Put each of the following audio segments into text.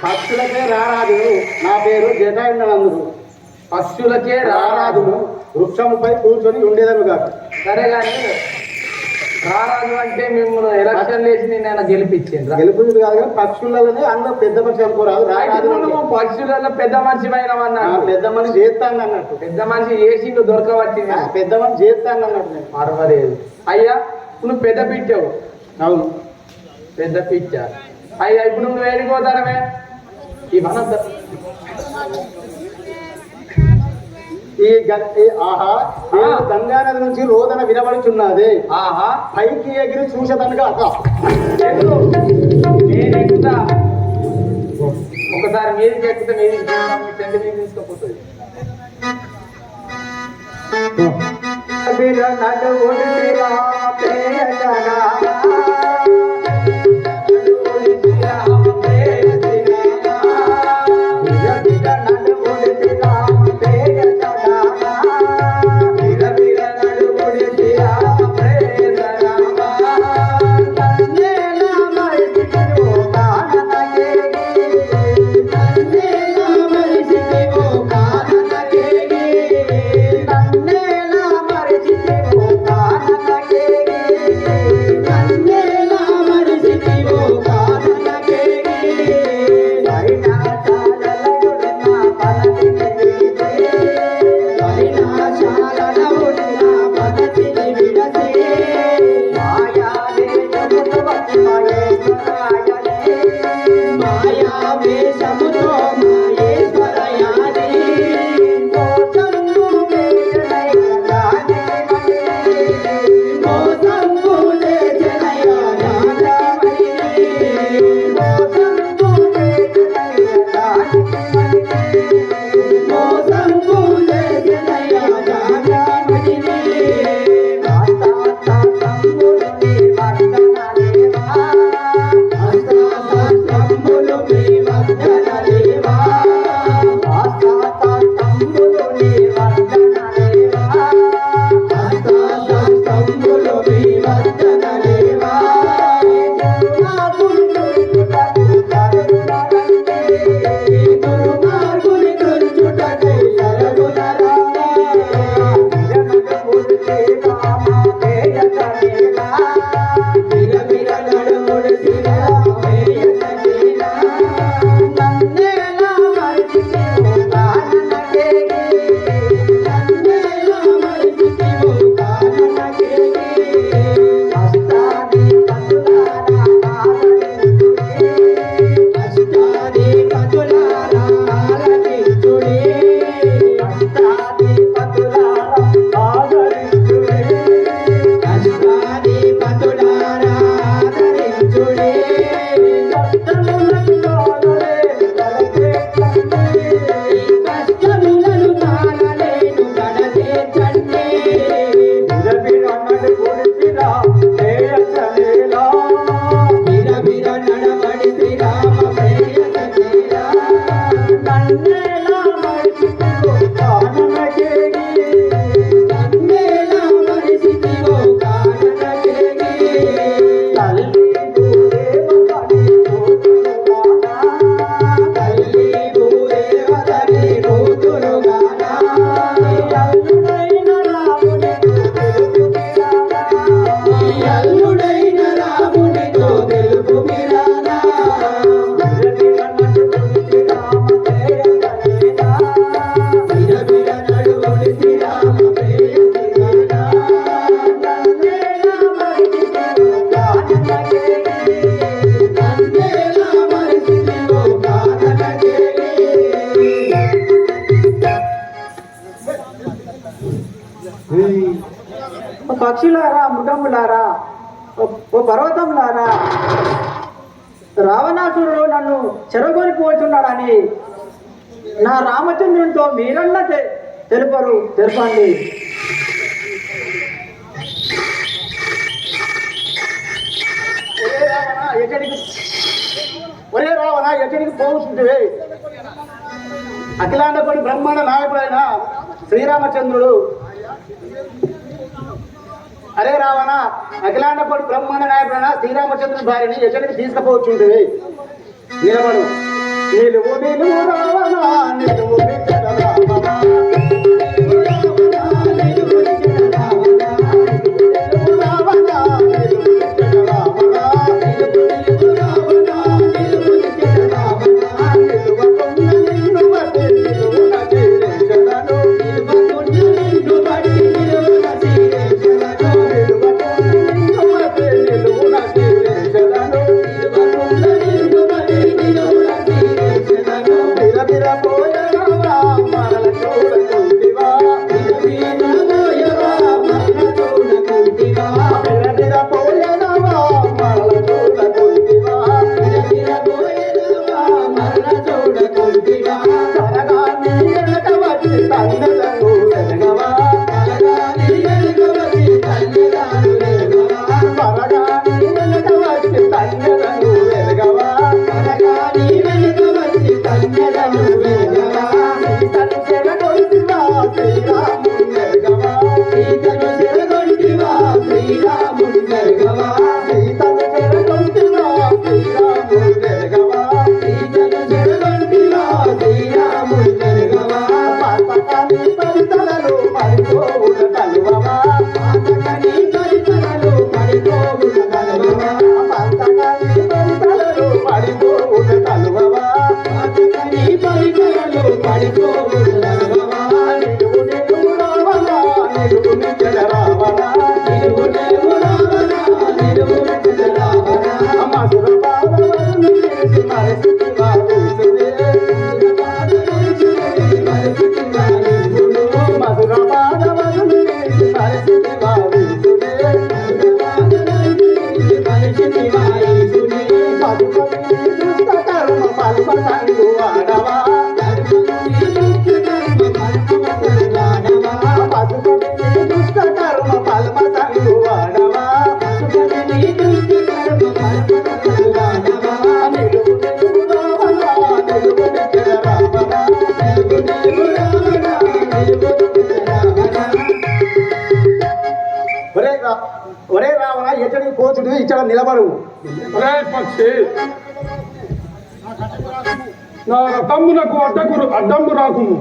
పక్షులకే రారాదు నా పేరు జటాయుండనందుడు. పక్షులకే రారాదు వృక్షముపై కూర్చొని ఉండేదను కాదు. సరే కానీ రారాజు అంటే మిమ్మల్ని ఎలక్షన్ వేసి నేను గెలిపించింది. గెలిపించింది కాదు కానీ పక్షులలోనే అందరూ పెద్ద మనిషి అనుకోరాదు. రారాదు పక్షులలో పెద్ద మనిషి పైన పెద్ద మనిషి చేస్తాను అన్నట్టు. పెద్ద మనిషి చేసి నువ్వు దొరకవచ్చింది. పెద్ద మనిషి చేస్తాను అన్నట్టు. నేను పర్వాలేదు. అయ్యా నువ్వు పెద్ద పిచ్చావు. అవును పెద్ద పిచ్చ. అయ్యా ఇప్పుడు నువ్వు వెళ్ళిపోతారమే ఈ మన ఆహా గంగా నది నుంచి రోదన వినబడుచున్నది. ఆహా పైకి ఎగిరి చూసేదనగా నేను ఎక్కుతా. ఒకసారి మీదికి ఎక్కితే మీదికి టెంట్ మీద తీసుకుపోతుంది. Thank you. పక్షులారా, మృగములారా, ఓ పర్వతంలారా, రావణాసురుడు నన్ను చెరగొనిపోతున్నాడని నా రామచంద్రునితో మీరన్నా తెలపండి. ఒరే రావణ ఎక్కడికి పోతుంటే అఖిలాండ కోటి బ్రహ్మాండ నాయకుడైన శ్రీరామచంద్రుడు, అరే రావణ అఖిలాండ కోటి బ్రహ్మాండ నాయకుడైన శ్రీరామచంద్రుని భార్యని ఎక్కడికి తీసుకుపోతుంటే నిలబడు. నిలువు నిలువు రావణ నిలువు ఒరే రావణ ఎక్కడికి పోతుడు ఇక్కడ నిలబడు. పక్షి నా రథమునకు అడ్డంబు రాకుము.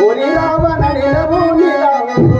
ఓని రావణ నిలవు నిలవు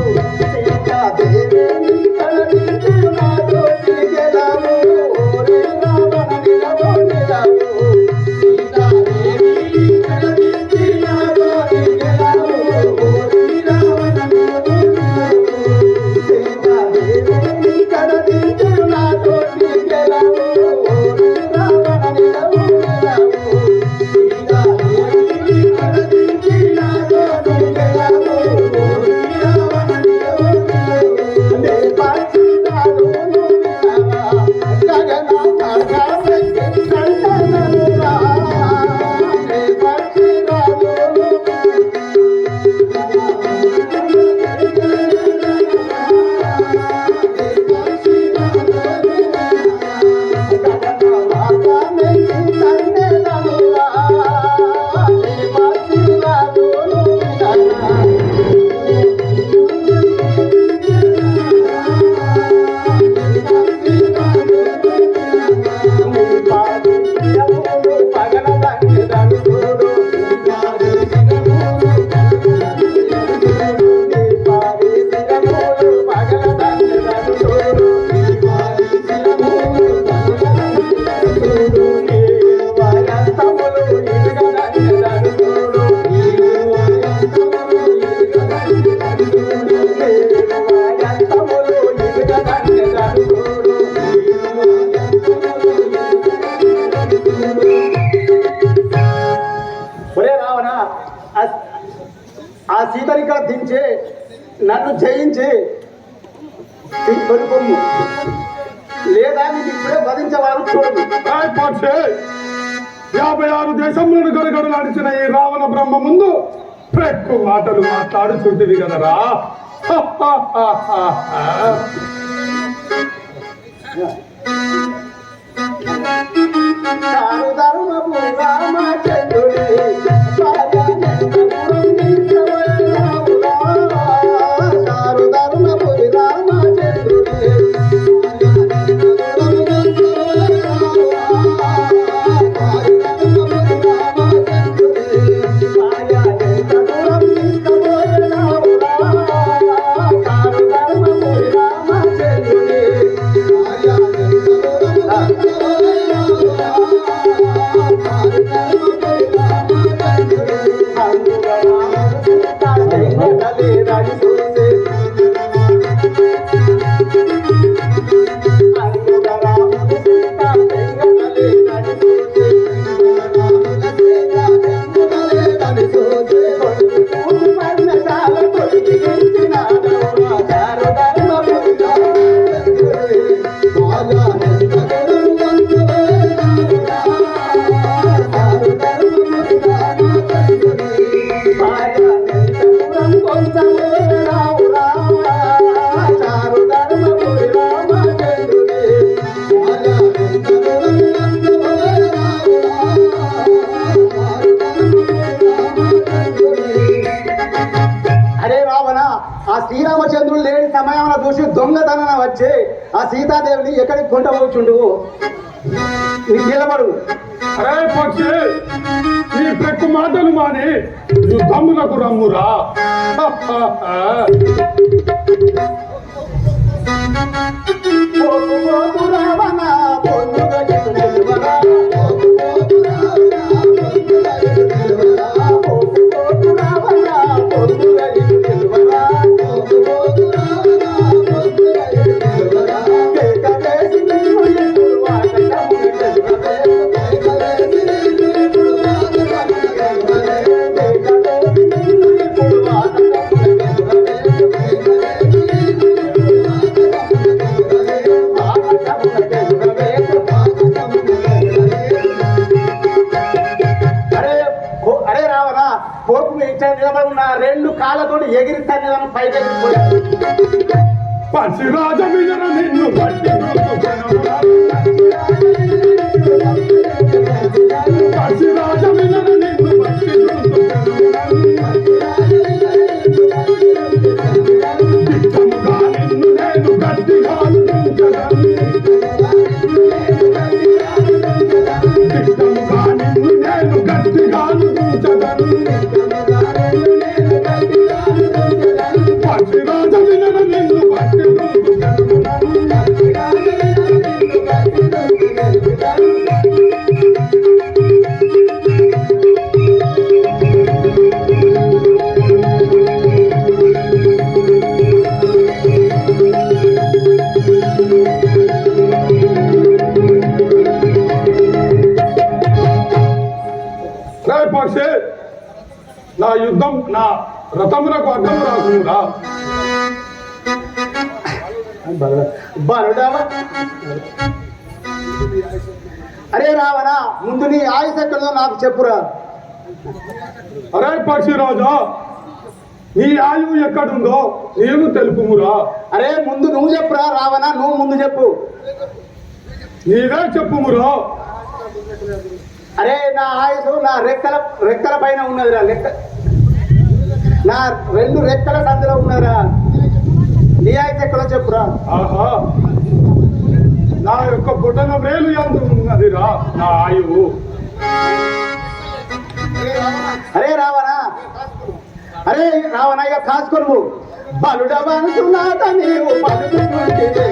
నన్ను జయించి కొనుకొమ్ము, లేదా నీకు ఇప్పుడే వధించేవారు చూడదు. రాయ్ పక్షి 56 దేశంలోని గడగడలాడిచిన ఈ రావణ బ్రహ్మ ముందు ఎక్కువ మాటలు మాట్లాడుతుంటివి కదరా. ఆ శ్రీరామచంద్రుడు లేని సమయంలో చూసి దొంగతనం వచ్చి ఆ సీతాదేవిని ఎక్కడికి కొంటపోచుండు నిలబడు. అరే పక్షి, నీ పెక్కు మాటలు మాని యుద్ధములకు రమ్మురా. నిలబడి ఉన్న 2 కాళ్ళతో ఎగిరిస్తాను పైకి ఎగిరిపోయాడు. పసిరాజ విజన నిన్ను బట్టి పసిరాజ విజన నిన్ను బట్టి పిచ్చముగా నిన్ను నేను గట్టిగా పిచ్చముగా నిన్ను నేను గట్టిగా పసిరాజ విజన నిన్ను బట్టి పక్షి, నా యుద్ధం నా రథములకు అడ్డం రాకుండా అరే రావణ, ముందు నీ ఆయుష్ ఎక్కడో నాకు చెప్పురా. అరే పక్షి రాజా, నీ ఆయువు ఎక్కడుందో నేను తెలుపుమురా. అరే ముందు నువ్వు చెప్పురా రావణ, నువ్వు ముందు చెప్పు. నీవే చెప్పుమురా. అరే నా ఆయుష్ నా రెక్కల పైన ఉన్నదిరా. నా 2 రెక్కల సందులో ఉన్నదిరా. నీ ఆయుష్ ఎక్కడో చెప్పురా. ఆహా, నా యొక్క బుటన వేలు యందు ఉన్నదిరా నా ఆయువు. అరే రావణ, అరే రావణ, ఇక కాసుకొను. బలుడవనుకున్నాట నీవు పలుకుతుంటే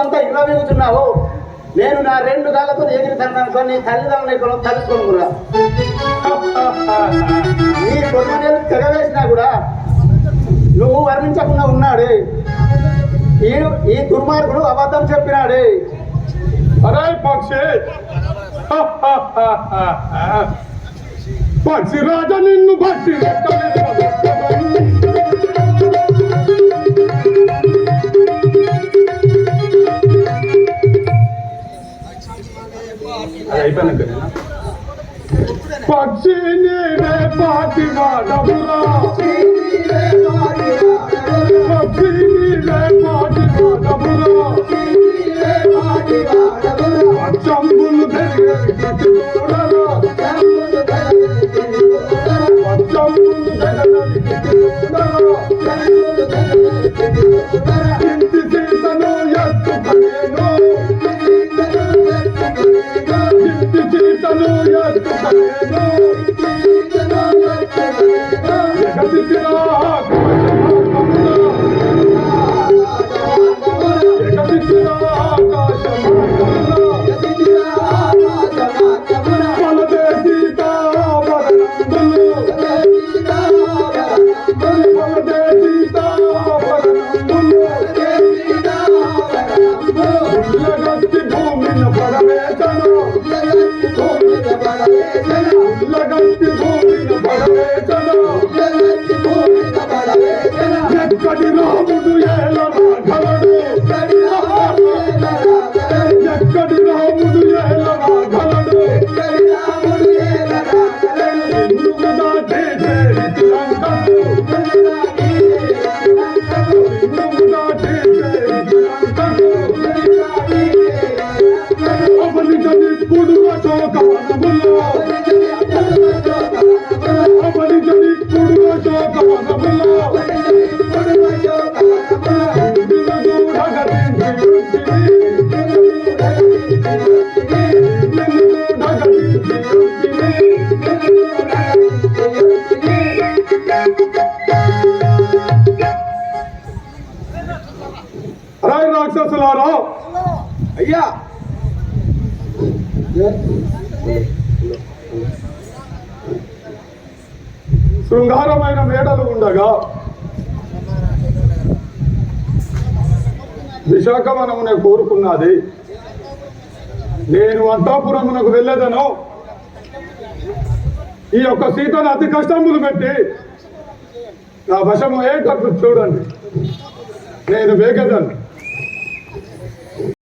అంతా ఇళ్ళ వేగుతున్నావు నేను నా 2 కాళ్ళతో ఎగిరి తనతో నీ తల్లిదండ్రులు తలుసుకోనుకురా నీ కొడుకునేలు తెగవేసినా కూడా నువ్వు వర్ణించకుండా ఉన్నాడు ఈ దుర్మార్గుడు అబద్ధం చెప్పినాడు. అరే పక్షి పక్షి రాజా నిన్ను బట్టి అయిపోయినా పక్షి నీవే పాటి వాడవురా పక్షి నీవే పాటి వాడవురా చంబులు ఇంటి సీతను ఎత్తుకలేను ఇంటి సీతను ఎత్తుకలేను ఎక్కడి రాముడు ఏల రాఘవుడు ఎక్కడి రాముడు ఏల రాఘవుడు ఎందుకు దాటే లంకకు ఎందుకు దాటే లంకకు అవని జనిప్పుడు అశోకవనములో అవని జనిప్పుడు అశోకవనములో రాక్షసులారా అయ్యా శృంగారమైన మేడలు ఉండగా విశాఖవనమునే కోరుకున్నది. నేను అంతఃపురమునకు వెళ్ళేదను. ఈ యొక్క సీతను అతి కష్టములు పెట్టి నా వశము ఏ ఖర్చు చూడండి. నేను వేగేదను.